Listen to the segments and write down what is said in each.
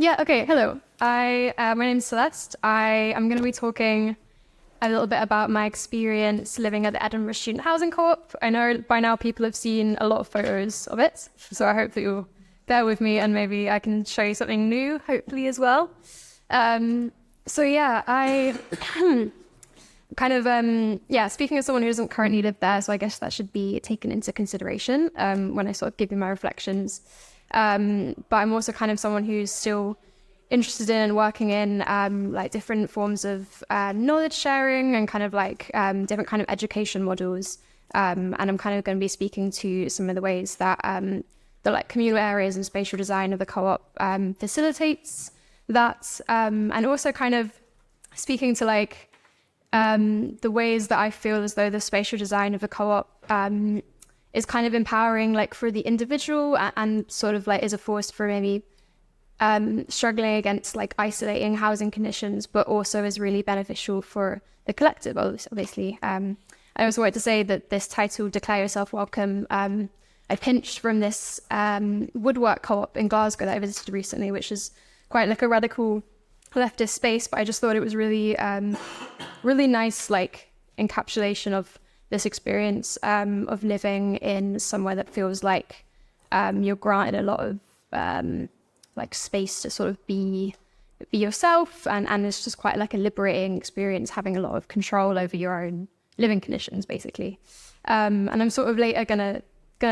Yeah, okay, hello. My name's Celeste. I am going to be talking a little bit about my experience living at the Edinburgh Student Housing Co-op. I know by now people have seen a lot of photos of it, so I hope that you'll bear with me and maybe I can show you something new, hopefully, as well. I speaking as someone who doesn't currently live there, so I guess that should be taken into consideration when I sort of give you my reflections. But I'm also kind of someone who's still interested in and working in like different forms of knowledge sharing and kind of like different kind of education models. And I'm kind of going to be speaking to some of the ways that the like communal areas and spatial design of the co-op facilitates that, and also kind of speaking to like the ways that I feel as though the spatial design of the co-op is kind of empowering like for the individual and sort of like is a force for maybe struggling against like isolating housing conditions, but also is really beneficial for the collective, obviously. I also wanted to say that this title, Declare Yourself Welcome, I pinched from this woodwork co-op in Glasgow that I visited recently, which is quite like a radical leftist space, but I just thought it was really, really nice like encapsulation of this experience of living in somewhere that feels like you're granted a lot of like space to sort of be yourself, and it's just quite like a liberating experience having a lot of control over your own living conditions, basically. And I'm sort of later gonna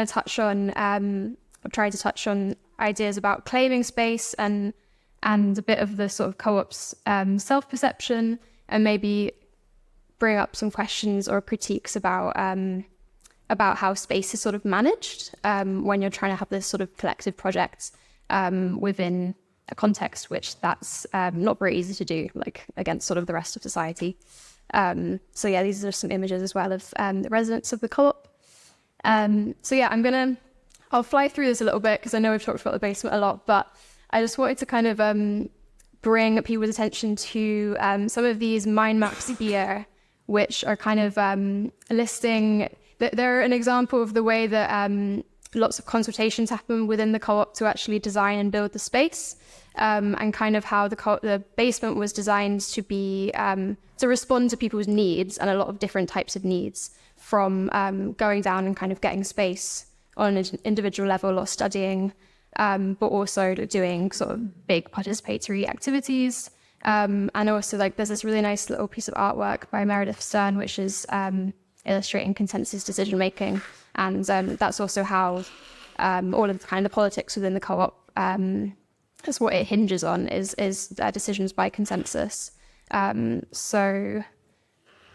touch on or try to touch on ideas about claiming space and a bit of the sort of co-op's self-perception, and maybe bring up some questions or critiques about how space is sort of managed when you're trying to have this sort of collective project within a context which that's not very easy to do, like against sort of the rest of society. These are some images as well of the residents of the co-op. I'll fly through this a little bit because I know we've talked about the basement a lot, but I just wanted to kind of bring people's attention to some of these mind maps here, which are kind of listing, they're an example of the way that lots of consultations happen within the co-op to actually design and build the space, and kind of how the basement was designed to be, to respond to people's needs and a lot of different types of needs, from going down and kind of getting space on an individual level or studying, but also doing sort of big participatory activities. And also like there's this really nice little piece of artwork by Meredith Stern, which is illustrating consensus decision making. And that's also how all of the kind of the politics within the co-op, that's what it hinges on, is decisions by consensus. So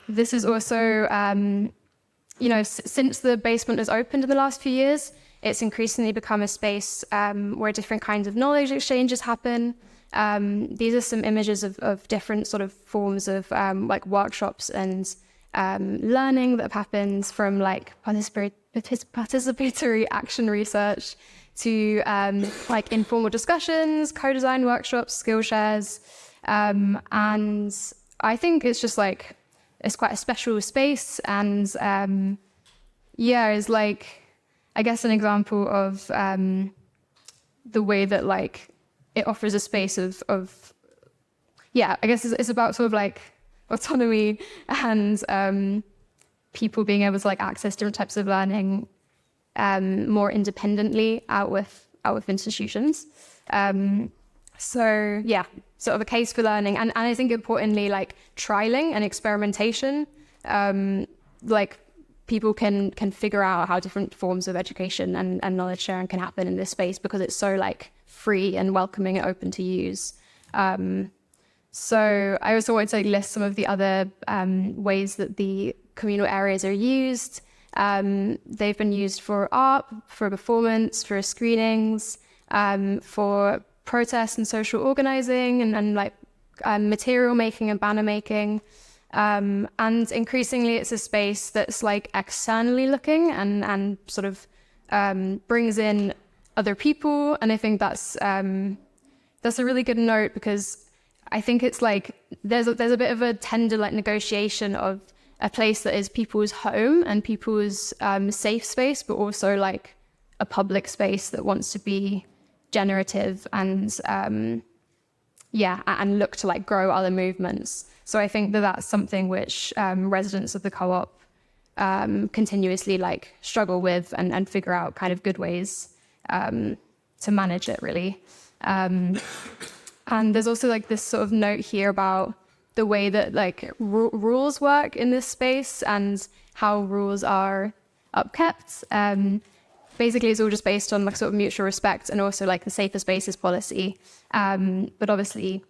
this is also, since the basement has opened in the last few years, it's increasingly become a space where different kinds of knowledge exchanges happen. These are some images of different sort of forms of like workshops and learning that have happened, from like participatory action research to like informal discussions, co-design workshops, skill shares. And I think it's just like, it's quite a special space, and is like, I guess an example of the way that like it offers a space of I guess it's about sort of like autonomy and people being able to like access different types of learning more independently out with institutions. Sort of a case for learning, and I think importantly like trialing and experimentation, like people can figure out how different forms of education and knowledge sharing can happen in this space because it's so like free and welcoming and open to use. So I also wanted to list some of the other ways that the communal areas are used. They've been used for art, for performance, for screenings, for protest and social organizing, and like material making and banner making. And increasingly it's a space that's like externally looking and sort of brings in other people. And I think that's a really good note, because I think it's like there's a bit of a tender like negotiation of a place that is people's home and people's safe space, but also like a public space that wants to be generative and and look to like grow other movements. So I think that that's something which residents of the co-op continuously like struggle with and figure out kind of good ways to manage it, really. And there's also like this sort of note here about the way that like rules work in this space and how rules are upkept. Basically, it's all just based on like sort of mutual respect and also like the safer spaces policy. But obviously,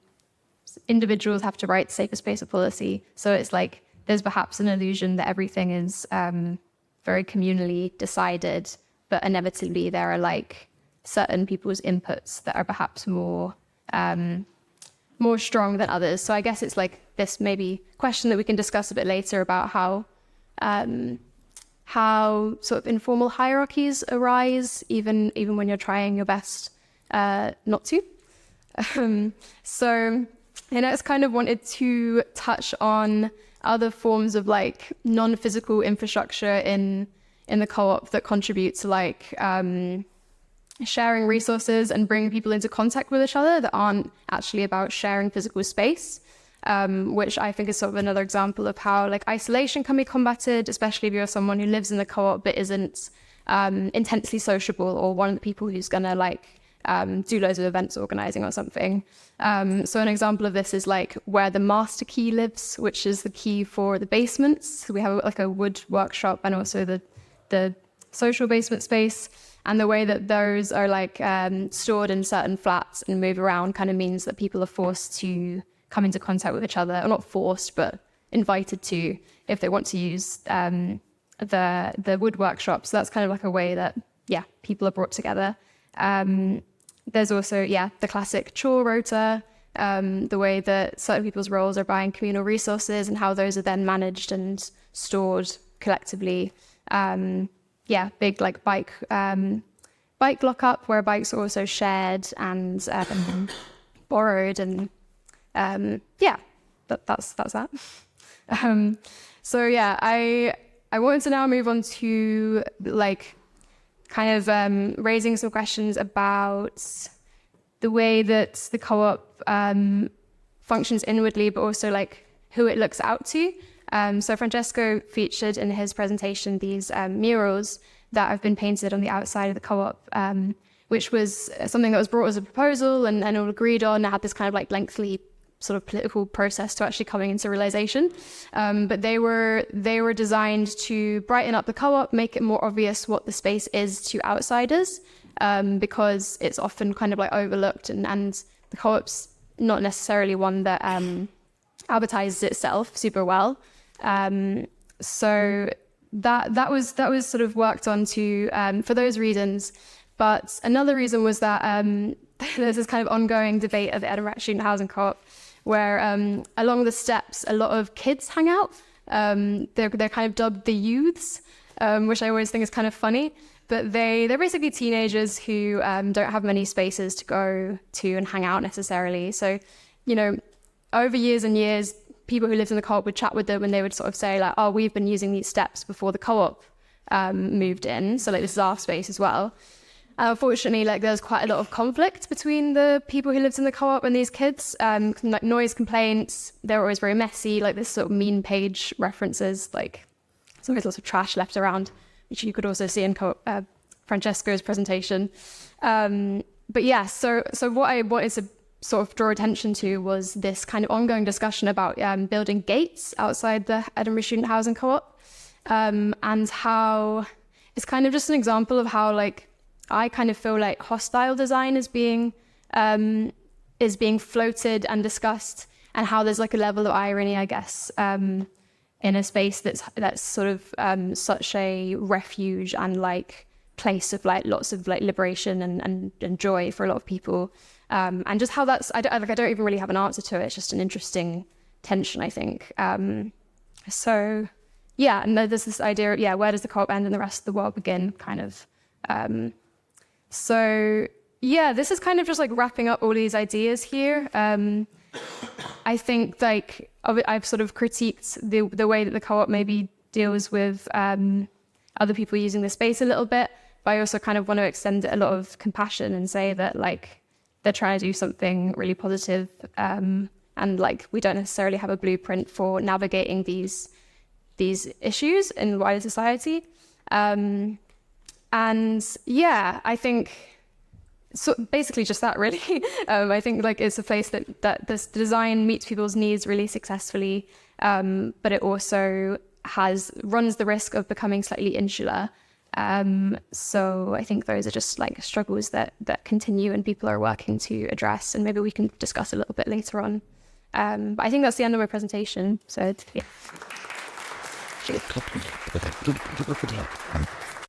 individuals have to write the safer spaces policy. So it's like there's perhaps an illusion that everything is very communally decided, but inevitably there are like certain people's inputs that are perhaps more strong than others. So I guess it's like this maybe question that we can discuss a bit later about how sort of informal hierarchies arise, even when you're trying your best not to. So I next kind of wanted to touch on other forms of like non-physical infrastructure in the co-op that contribute to like sharing resources and bringing people into contact with each other that aren't actually about sharing physical space, which I think is sort of another example of how like isolation can be combated, especially if you're someone who lives in the co-op but isn't intensely sociable or one of the people who's gonna like do loads of events organizing or something. So an example of this is like where the master key lives, which is the key for the basements. So we have like a wood workshop and also the social basement space. And the way that those are like stored in certain flats and move around kind of means that people are forced to come into contact with each other, or not forced, but invited to if they want to use the wood workshop. So that's kind of like a way that, people are brought together. There's also, the classic chore rota, the way that certain people's roles are buying communal resources and how those are then managed and stored collectively. Big like bike lockup where bikes are also shared and borrowed, and that's that. I wanted to now move on to like kind of raising some questions about the way that the co-op functions inwardly, but also like who it looks out to. So Francesco featured in his presentation these murals that have been painted on the outside of the co-op, which was something that was brought as a proposal and all agreed on. It had this kind of like lengthy sort of political process to actually coming into realization. But they were designed to brighten up the co-op, make it more obvious what the space is to outsiders, because it's often kind of like overlooked and the co-op's not necessarily one that advertises itself super well. So that was sort of worked on to for those reasons. But another reason was that there's this kind of ongoing debate at the Edinburgh Student Housing Co-op where along the steps a lot of kids hang out. They're kind of dubbed the youths, which I always think is kind of funny. But they're basically teenagers who don't have many spaces to go to and hang out necessarily. So, over years and years, people who lived in the co-op would chat with them and they would sort of say like, oh, we've been using these steps before the co-op moved in. So like this is our space as well. Unfortunately, like there's quite a lot of conflict between the people who lived in the co-op and these kids, like noise complaints. They're always very messy, like this sort of mean page references, like there's always lots of trash left around, which you could also see in Francesco's presentation. But yeah, so what I wanted to sort of draw attention to was this kind of ongoing discussion about building gates outside the Edinburgh Student Housing Co-op, and how it's kind of just an example of how like I kind of feel like hostile design is being floated and discussed, and how there's like a level of irony, I guess, in a space that's sort of such a refuge and like place of like lots of like liberation and joy for a lot of people, and just how that's I don't even really have an answer to it. It's just an interesting tension, I think. So yeah, and there's this idea of where does the co-op end and the rest of the world begin, kind of. So yeah, this is kind of just like wrapping up all these ideas here. I think like I've sort of critiqued the way that the co-op maybe deals with other people using the space a little bit, but I also kind of want to extend it a lot of compassion and say that like they're trying to do something really positive, and like we don't necessarily have a blueprint for navigating these issues in wider society. And yeah, I think so basically just that really. I think like it's a place that this design meets people's needs really successfully, but it also runs the risk of becoming slightly insular. So I think those are just like struggles that continue and people are working to address, and maybe we can discuss a little bit later on. But I think that's the end of my presentation. So yeah.